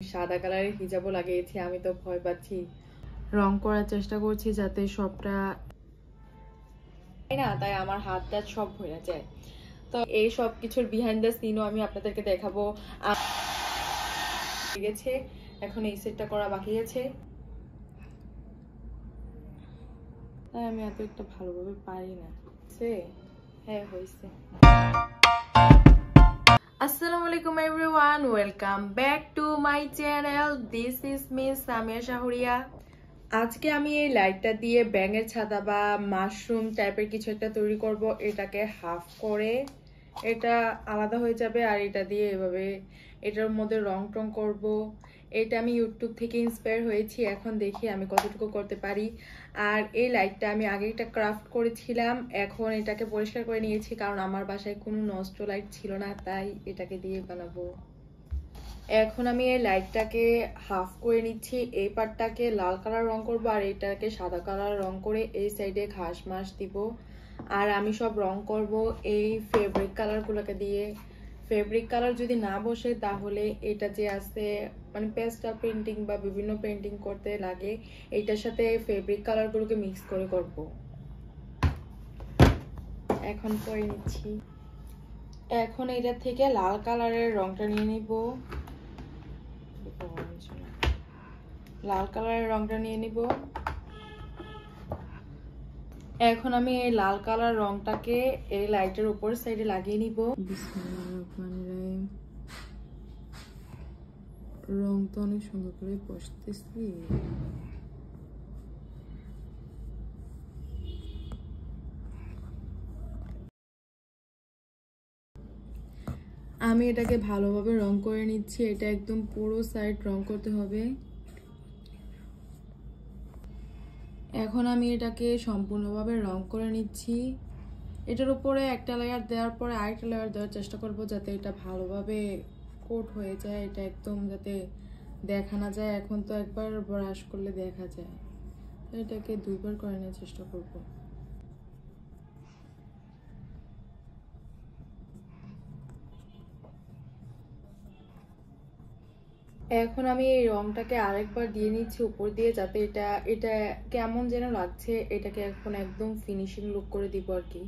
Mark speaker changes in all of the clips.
Speaker 1: সাদা কালারের হিজাবও লাগিয়েছি, আমি তো ভয় পাচ্ছি। রং করার চেষ্টা করছি যাতে সবটা না, তাই আমার হাতটা সব হয়ে যায়। তো এই সব কিছুর বিহাইন্ড দ্য সিনও আমি আপনাদেরকে দেখাবো। গেছে এখন এই সেটটা করা বাকি আছে, তাই আমি এত একটা ভালোভাবে পারি না। হ্যাঁ হয়েছে। আসসালামু আলাইকুম everyone, welcome back to my channel. This is miss Samia Shahria. আজকে আমি এই লাইটটা দিয়ে ব্যাঙের ছাতা বা মাশরুম টাইপের কিছু একটা তৈরি করব। এটাকে হাফ করে এটা আলাদা হয়ে যাবে, আর এটা দিয়ে এভাবে এটার মধ্যে রং টং করব। এটা আমি ইউটিউব থেকে ইন্সপায়ার হয়েছি, এখন দেখি আমি কতটুকু করতে পারি। আর এই লাইটটা আমি আগে একটা ক্রাফট করেছিলাম, এখন এটাকে পরিষ্কার করে নিয়েছি কারণ আমার বাসায় কোনো নষ্ট লাইট ছিল না, তাই এটাকে দিয়ে বানাবো। এখন আমি এই লাইটটাকে হাফ করে নিচ্ছি, এই পার্টটাকে লাল কালার রং করব আর এটাকে সাদা কালার রং করে এই সাইডে ঘাস মাস দিব। আর আমি সব রং করব এই ফেব্রিক কালারগুলোকে দিয়ে। ফেব্রিক কালার যদি না বসে তাহলে এটা যে আছে মানে পেস্টাল পেন্টিং বা বিভিন্ন পেন্টিং করতে লাগে, এইটার সাথে ফেব্রিক কালারগুলোকে মিক্স করে করব। এখন করে নিচ্ছি। এখন এটা থেকে লাল কালারের রংটা নিয়ে নিব, লাল কালারের রংটা নিয়ে নিব। এখন আমি এই লাল কালার রংটাকে এই লাইটের উপর সাইডে লাগিয়ে নিব। রং তো অনেক সুন্দর করে বসতেছি। আমি এটাকে ভালোভাবে রং করে নিচ্ছি, এটা একদম পুরো সাইড রং করতে হবে। এখন আমি এটাকে সম্পূর্ণভাবে রং করে নিচ্ছি। এটার উপরে একটা লেয়ার দেওয়ার পরে আরেকটা লেয়ার দেওয়ার চেষ্টা করব যাতে এটা ভালোভাবে কোট হয়ে যায়, এটা একদম যাতে দেখা না যায়। এখন তো একবার ব্রাশ করলে দেখা যায়, এটাকে দুইবার করে নেওয়ার চেষ্টা করব। এখন আমি এই রংটাকে আরেকবার দিয়ে নিচ্ছি উপর দিয়ে, যাতে এটা এটা কেমন যেন লাগছে, এটাকে এখন একদম ফিনিশিং লুক করে দিব আর কি।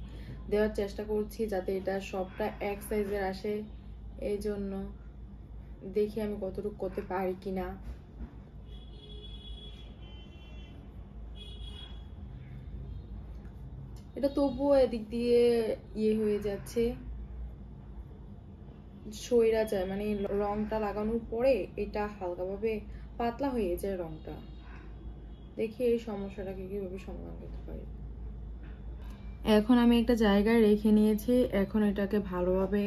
Speaker 1: দেওয়ার চেষ্টা করছি যাতে এটা সবটা এক সাইজের আসে, এই জন্য দেখি আমি কতটুকু করতে পারি কিনা। এটা তবুও এদিক দিয়ে ইয়ে হয়ে যাচ্ছে, সইরা যায়, মানে রংটা লাগানোর পরে এটা হালকাভাবে পাতলা হয়ে যায় রংটা। দেখি এই সমস্যাটাকে কিভাবে সমাধান করতে পারি। এখন আমি একটা জায়গায় রেখে নিয়েছি, এখন এটাকে ভালোভাবে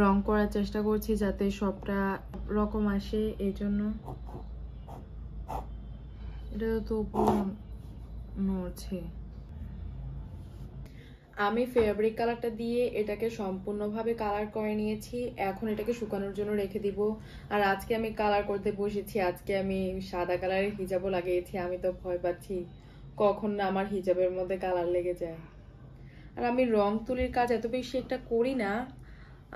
Speaker 1: রং করার চেষ্টা করছি যাতে সবটা রকম আসে, এই জন্য এটা তো নড়ছে। আমি ফেব্রিক কালারটা দিয়ে এটাকে সম্পূর্ণভাবে কালার করে নিয়েছি, এখন এটাকে শুকানোর জন্য রেখে দিব। আর আজকে আমি কালার করতে বসেছি, আজকে আমি সাদা কালারের হিজাবও লাগিয়েছি, আমি তো ভয় পাচ্ছি কখন না আমার হিজাবের মধ্যে কালার লেগে যায়। আর আমি রং তুলির কাজ এত বেশি একটা করি না,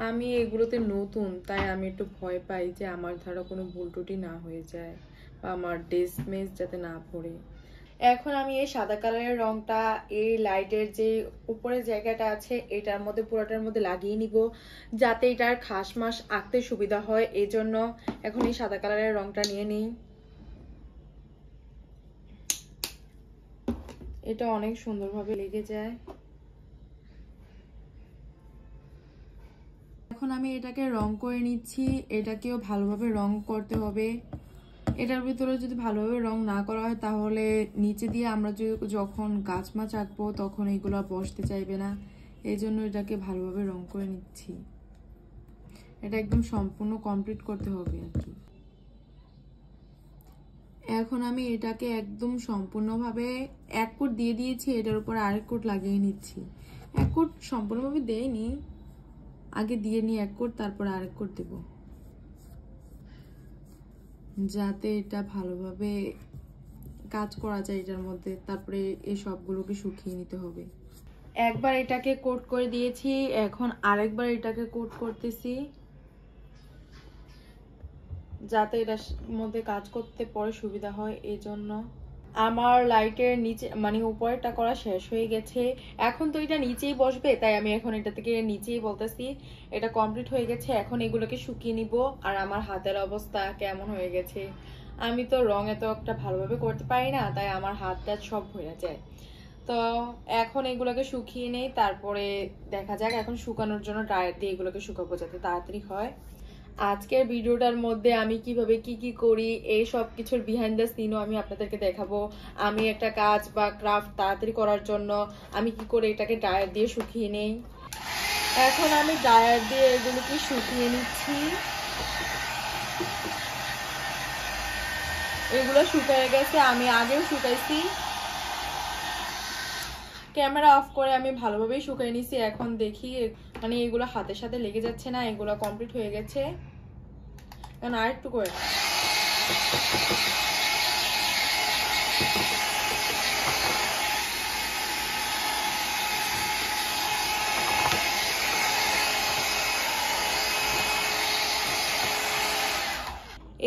Speaker 1: আমি এগুলোতে নতুন, তাই আমি একটু ভয় পাই যে আমার ধারা কোনো ভুল ত্রুটি না হয়ে যায় বা আমার ড্রেস যাতে না পড়ে। এখন আমি এই সাদা কালারের রংটা এই লাইটের যে উপরের জায়গাটা আছে এটার মধ্যে পুরোটার মধ্যে লাগিয়ে নিব যাতে এটার খাস মাস আঁকতে সুবিধা হয়, এই জন্য এখন এই সাদা কালারের রংটা নিয়ে নিই। এটা অনেক সুন্দরভাবে লেগে যায়। এখন আমি এটাকে রং করে নিচ্ছি, এটাকেও ভালোভাবে রং করতে হবে। এটার ভিতরে যদি ভালোভাবে রং না করা হয় তাহলে নিচে দিয়ে আমরা যখন গাছ মাছ আঁকবো তখন এগুলো বসতে চাইবে না, এই জন্য এটাকে ভালোভাবে রং করে নিচ্ছি। এটা একদম সম্পূর্ণ কমপ্লিট করতে হবে আর কি। এখন আমি এটাকে একদম সম্পূর্ণভাবে এক কোট দিয়ে দিয়েছি, এটার উপর আরেক কোট লাগিয়ে নিচ্ছি। এক কোট সম্পূর্ণভাবে দেইনি, আগে দিয়ে নিই এক কোট, তারপর আরেক কোট দেব যাতে এটা ভালোভাবে কাজ করা যায় এটার মধ্যে। তারপরে এই সবগুলোকে শুকিয়ে নিতে হবে। একবার এটাকে কোট করে দিয়েছি, এখন আরেকবার এটাকে কোট করতেছি। যাতে এটার মধ্যে কাজ করতে পরে সুবিধা হয়। এই জন্য আমার লাইটের নিচে মানে উপরেরটা করা শেষ হয়ে গেছে। এখন তো এটা নিচেই বসবে, তাই আমি এখন এটা থেকে নিচেই বলতেছি। এটা কমপ্লিট হয়ে গেছে, এখন এগুলোকে শুকিয়ে নিব। আর আমার হাতের অবস্থা কেমন হয়ে গেছে, আমি তো রং এত একটা ভালোভাবে করতে পারি না, তাই আমার হাতটা সব ভরে যায়। তো এখন এগুলোকে শুকিয়ে নেই, তারপরে দেখা যাক। এখন শুকানোর জন্য ড্রায়ার দিয়ে এগুলোকে শুকাবো যাতে তাড়াতাড়ি হয়। আজকের ভিডিওটার মধ্যে আমি কিভাবে কি করি এই সব কিছুর বিহাইন্ড দ্য সিনও আমি আপনাদেরকে দেখাবো। আমি একটা কাজ বা ক্রাফট তাড়াতাড়ি করার জন্য আমি কি করে এটাকে ড্রায়ার দিয়ে শুকিয়ে নেই। এখন আমি ড্রায়ার দিয়ে এগুলোকে শুকিয়ে নিচ্ছি। এগুলো শুকিয়ে গেছে, আমি আগেও শুকাইছি। ক্যামেরা অফ করে আমি ভালোভাবেই শুকিয়ে নিছি। এখন দেখি মানে এগুলো হাতের সাথে লেগে যাচ্ছে না, এগুলো কমপ্লিট হয়ে গেছে। এখন আর একটু করে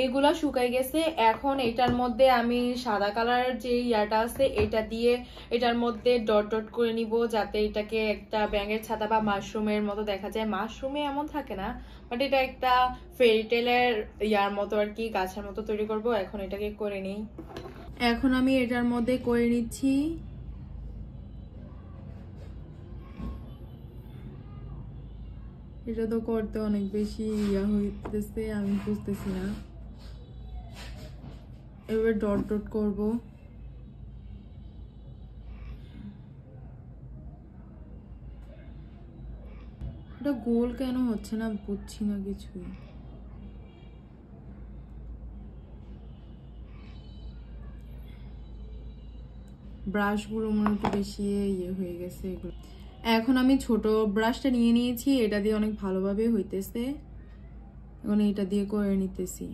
Speaker 1: এগুলা শুকাই গেছে। এখন এটার মধ্যে আমি সাদা কালারের যে ইয়াটা আছে এটা দিয়ে এটার মধ্যে ডট ডট করে নিব, যাতে এটাকে একটা ব্যাঙের ছাতা বা মাশরুমের মতো দেখা যায়। মাশরুমে এমন থাকে না, বাট এটা একটা ফেরিটেলের ইয়ার মতো আর কি, গাছের মতো তৈরি করব। এখন এটাকে করে নিই। এখন আমি এটার মধ্যে করে নিচ্ছি। এটা তো করতে অনেক বেশি ইয়া হইতেছে, আমি বুঝতেছি না। এবার ডট ডট করব। এটা গোল কেন হচ্ছে না বুঝছি না কিছুই। ব্রাশগুলো মনে একটু বেশি ইয়ে হয়ে গেছে এগুলো। এখন আমি ছোট ব্রাশটা নিয়ে নিয়েছি, এটা দিয়ে অনেক ভালোভাবে হইতেছে। এখন এটা দিয়ে করে নিতেছি।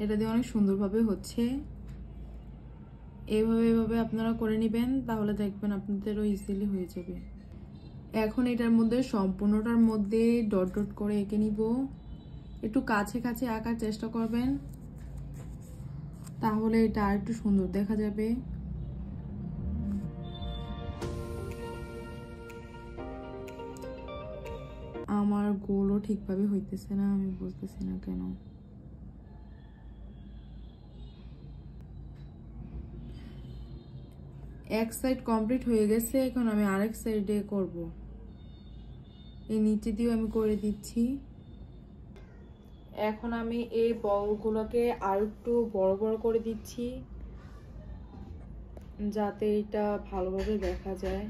Speaker 1: এটা দিয়ে অনেক সুন্দরভাবে হচ্ছে। এভাবে আপনারা করে নেবেন, তাহলে দেখবেন আপনাদেরও ইজিলি হয়ে যাবে। এখন এটার মধ্যে সম্পূর্ণটার মধ্যে ডট ডট করে এঁকে নিব। একটু কাছে কাছে আঁকার চেষ্টা করবেন, তাহলে এটা আর একটু সুন্দর দেখা যাবে। আমার গোলও ঠিকভাবে হইতেছে না, আমি বুঝতেছি না কেন। এক সাইড কমপ্লিট হয়ে গেছে, এখন আমি আরেক সাইডে করব। এই নিচে দিয়েও আমি করে দিচ্ছি। এখন আমি এই বলগুলোকে আর একটু বড় বড় করে দিচ্ছি, যাতে এটা ভালোভাবে দেখা যায়।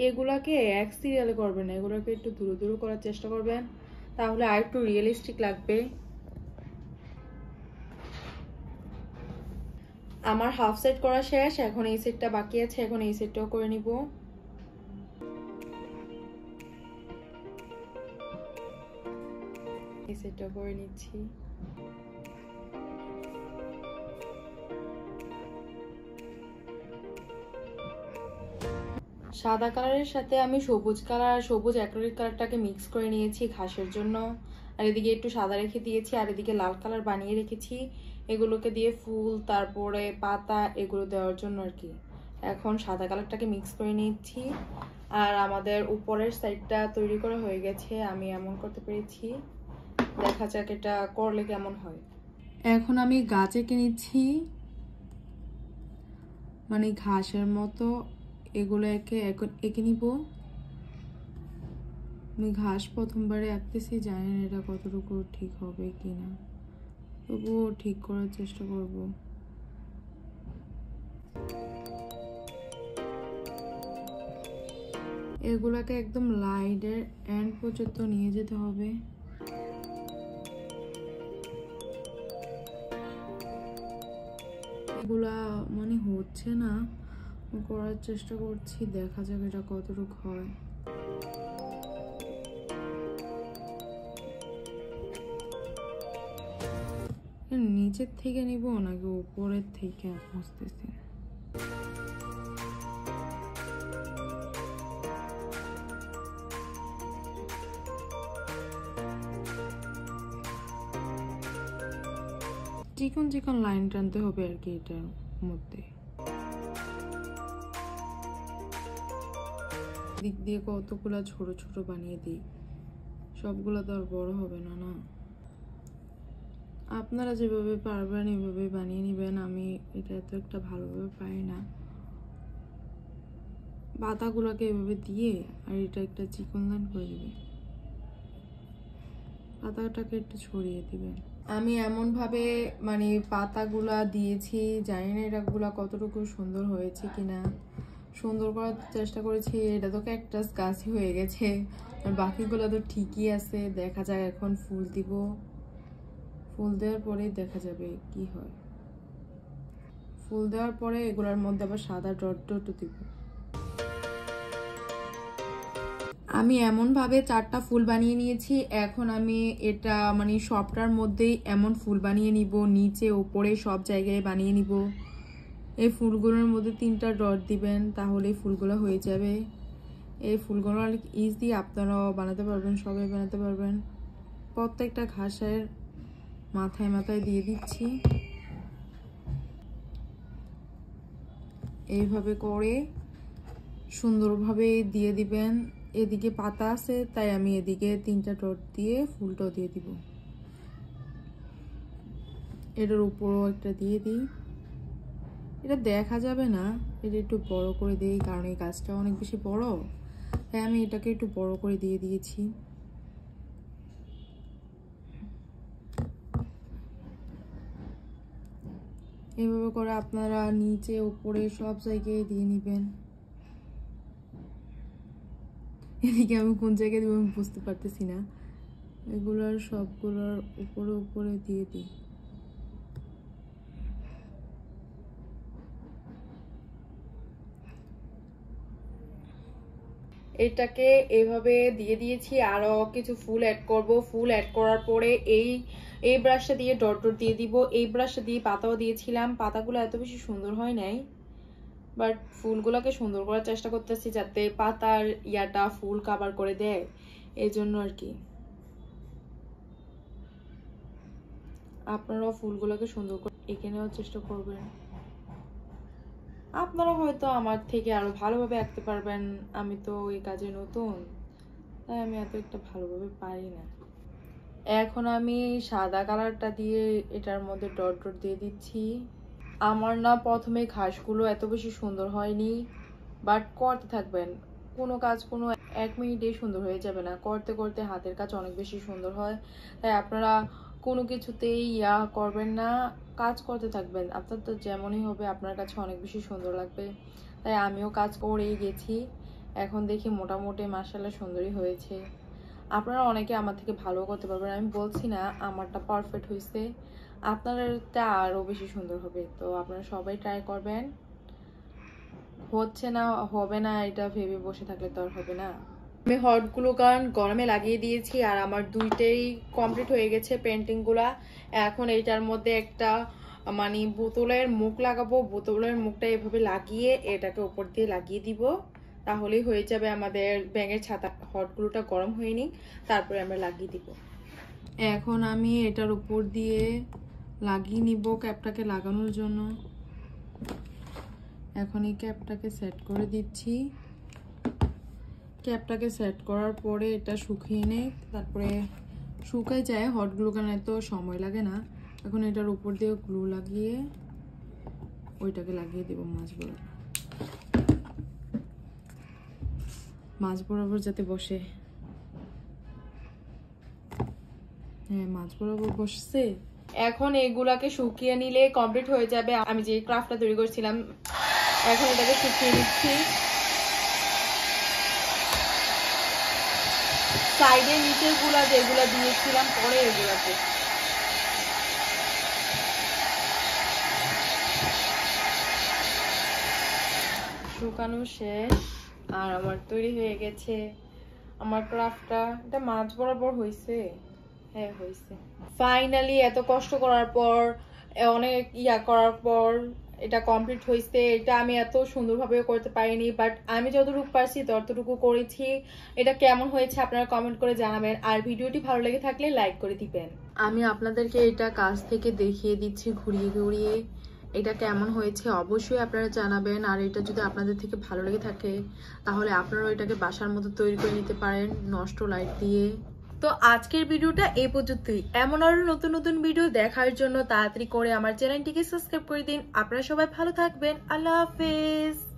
Speaker 1: এগুলাকে এক সিরিয়ালে করবেন না, এগুলোকে একটু দূরে দূরে করার চেষ্টা করবেন, তাহলে আর একটু রিয়েলিস্টিক লাগবে। আমার হাফ সেট করা শেষ, এখন এই সেটটা বাকি আছে। এখন এই সেটটাও করে নিব। এই সেটটা করে নিচ্ছি। সাদা কালারের সাথে আমি সবুজ অ্যাক্রিলিক কালারটাকে মিক্স করে নিয়েছি ঘাসের জন্য। আর এদিকে একটু সাদা রেখে দিয়েছি, আর এদিকে লাল কালার বানিয়ে রেখেছি এগুলোকে দিয়ে ফুল তারপরে পাতা এগুলো দেওয়ার জন্য আর কি। এখন সাদা কালারটাকে মিক্স করে নিচ্ছি। আর আমাদের উপরের সাইডটা তৈরি করা হয়ে গেছে, আমি এমন করতে পেরেছি। দেখা যাক এটা করলে কেমন হয়। এখন আমি গাছ এঁকে নিচ্ছি, মানে ঘাসের মতো এগুলো এঁকে নিব। আমি ঘাস প্রথমবারে আঁকতেছি, জানি না এটা কতটুকু ঠিক হবে কিনা, তবুও ঠিক করার চেষ্টা করব। এগুলাকে একদম লাইটের এন্ড পর্যন্ত নিয়ে যেতে হবে। এগুলা মানে হচ্ছে না, করার চেষ্টা করছি, দেখা যাক এটা কতটুকু হয়। নিচের থেকে নিব নাকি উপরের থেকে বুঝতেছি। চিকন চিকন লাইন টানতে হবে আর কি এটার মধ্যে। দিক দিয়ে কতগুলা ছোট ছোট বানিয়ে দিই, সবগুলো তো আর বড় হবে না না। আপনারা যেভাবে পারবেন এভাবে বানিয়ে নেবেন। আমি এটা এত একটা ভালোভাবে পারি না। পাতাগুলোকে এভাবে দিয়ে আর এটা একটা চিকন লাইন করে দিবে, পাতাটাকে একটু ছড়িয়ে দিবেন। আমি এমন ভাবে মানে পাতাগুলা দিয়েছি, জানি না এটাগুলা কতটুকু সুন্দর হয়েছে কিনা। সুন্দর করার চেষ্টা করেছি। এটা তো ক্যাকটাস গাছই হয়ে গেছে, আর বাকিগুলো তো ঠিকই আছে। দেখা যাক, এখন ফুল দিব, ফুল দেওয়ার পরে দেখা যাবে কি হয়। ফুল দেওয়ার পরে এগুলোর মধ্যে আবার সাদা ডট ডট দিব। আমি এমন ভাবে 4টা ফুল বানিয়ে নিয়েছি। এখন আমি এটা মানে সবটার মধ্যেই এমন ফুল বানিয়ে নিব, নিচে উপরে সব জায়গায় বানিয়ে নিব। এই ফুলগুলোর মধ্যে 3টা ডট দিবেন, তাহলে ফুলগুলো হয়ে যাবে। এই ফুলগুলো অনেক ইজি, আপনারাও বানাতে পারবেন, সবাই বানাতে পারবেন। প্রত্যেকটা ঘাসের মাথায় মাথায় দিয়ে দিচ্ছি। এইভাবে করে সুন্দরভাবে দিয়ে দিবেন। এদিকে পাতা আছে তাই আমি এদিকে 3টা ডট দিয়ে ফুলটাও দিয়ে দিব। এটার উপরও একটা দিয়ে দিই। এটা দেখা যাবে না, এটা একটু বড় করে দিই, কারণ এই গাছটা অনেক বেশি বড়, তাই আমি এটাকে একটু বড় করে দিয়ে দিয়েছি। এভাবে করে আপনারা নিচে উপরে সব জায়গায় দিয়ে নেবেন। এদিকে আমি কোন জায়গায় দিব আমি বুঝতে পারতেছি না। এগুলোর সবগুলোর উপরে উপরে দিয়ে দিই। এটাকে এভাবে দিয়ে দিয়েছি। আরো কিছু ফুল অ্যাড করব। ফুল অ্যাড করার পরে এই ব্রাশটা দিয়ে ডট ডট দিয়ে দিব। এই ব্রাশটা দিয়ে পাতাও দিয়েছিলাম, পাতাগুলো এত বেশি সুন্দর হয় নাই, বাট ফুলগুলোকে সুন্দর করার চেষ্টা করতেছি যাতে পাতার ইয়াটা ফুল কভার করে দেয়, এই জন্য আর কি। আপনারাও ফুলগুলোকে সুন্দর করে এঁকে নেওয়ার চেষ্টা করবেন। আপনারা হয়তো আমার থেকে আরো ভালোভাবে আঁকতে পারবেন, আমি তো এই কাজে নতুন, তাই আমি এত একটা ভালোভাবে পারি না। এখন আমি সাদা কালারটা দিয়ে এটার মধ্যে ডট ডট দিয়ে দিচ্ছি। আমার না প্রথমে ঘাসগুলো এত বেশি সুন্দর হয়নি, বাট করতে থাকবেন। কোনো কাজ কোনো 1 মিনিটেই সুন্দর হয়ে যাবে না, করতে করতে হাতের কাজ অনেক বেশি সুন্দর হয়। তাই আপনারা কোনো কিছুতেই ইয়া করবেন না, কাজ করতে থাকবেন। আপনার তো যেমনই হবে আপনার কাছে অনেক বেশি সুন্দর লাগবে। তাই আমিও কাজ করেই গেছি, এখন দেখি মোটামুটি মাশাআল্লাহ সুন্দরই হয়েছে। আপনারা অনেকে আমার থেকে ভালো করতে পারবেন, আমি বলছি না আমারটা পারফেক্ট হয়েছে, আপনারটা আরো বেশি সুন্দর হবে। তো আপনারা সবাই ট্রাই করবেন। হচ্ছে না হবে না এটা ভেবে বসে থাকলে তো আর হবে না। আমি হট গ্লু গান গরমে লাগিয়ে দিয়েছি, আর আমার দুইটাই কমপ্লিট হয়ে গেছে পেন্টিং গুলা। এখন এইটার মধ্যে একটা মানে বোতলের মুখ লাগাবো। বোতলের মুখটা এভাবে লাগিয়ে এটাকে উপর দিয়ে লাগিয়ে দিব, তাহলেই হয়ে যাবে আমাদের ব্যাঙের ছাতা। হট গ্লুটা গরম হয়নি, তারপরে আমরা লাগিয়ে দিব। এখন আমি এটার উপর দিয়ে লাগিয়ে নিব ক্যাপটাকে লাগানোর জন্য। এখন এই ক্যাপটাকে সেট করে দিচ্ছি। ক্যাপটাকে সেট করার পরে এটা শুকিয়ে নেই, তারপরে শুকাই যায়। হট গ্লু গানে তো সময় লাগে না। এখন এটার উপর দিয়ে গ্লু লাগিয়ে ওইটাকে লাগিয়ে দেব মাছ বরাবর যাতে বসে। হ্যাঁ, মাছ বরাবর বসছে। এখন এগুলাকে শুকিয়ে নিলে কমপ্লিট হয়ে যাবে আমি যে ক্রাফটটা তৈরি করছিলাম। এখন এটাকে শুকিয়ে নিচ্ছি। সাইডের নিচের গুলা যেগুলা দিয়েছিলাম পরে এগুলাতে শুকানো শেষ, আর আমার তৈরি হয়ে গেছে আমার ক্রাফটটা। এটা মাছ বরাবর হয়েছে। হ্যাঁ হয়েছে। ফাইনালি এত কষ্ট করার পর, অনেক ইয়া করার পর এটা কমপ্লিট হয়েছে। এটা আমি এত সুন্দরভাবে করতে পারিনি, বাট আমি যতটুকু পারছি ততটুকু করেছি। এটা কেমন হয়েছে আপনারা কমেন্ট করে জানাবেন, আর ভিডিওটি ভালো লেগে থাকলে লাইক করে দিবেন। আমি আপনাদেরকে এটা কাছ থেকে দেখিয়ে দিচ্ছি ঘুরিয়ে ঘুরিয়ে। এটা কেমন হয়েছে অবশ্যই আপনারা জানাবেন, আর এটা যদি আপনাদের থেকে ভালো লেগে থাকে তাহলে আপনারাও এটাকে বাসার মতো তৈরি করে নিতে পারেন নষ্ট লাইট দিয়ে। তো আজকের ভিডিওটা এই পর্যন্তই। এমন আরো নতুন নতুন ভিডিও দেখার জন্য তাড়াতাড়ি করে আমার চ্যানেলটিকে সাবস্ক্রাইব করে দিন। আপনারা সবাই ভালো থাকবেন। আল্লাহ হাফেজ।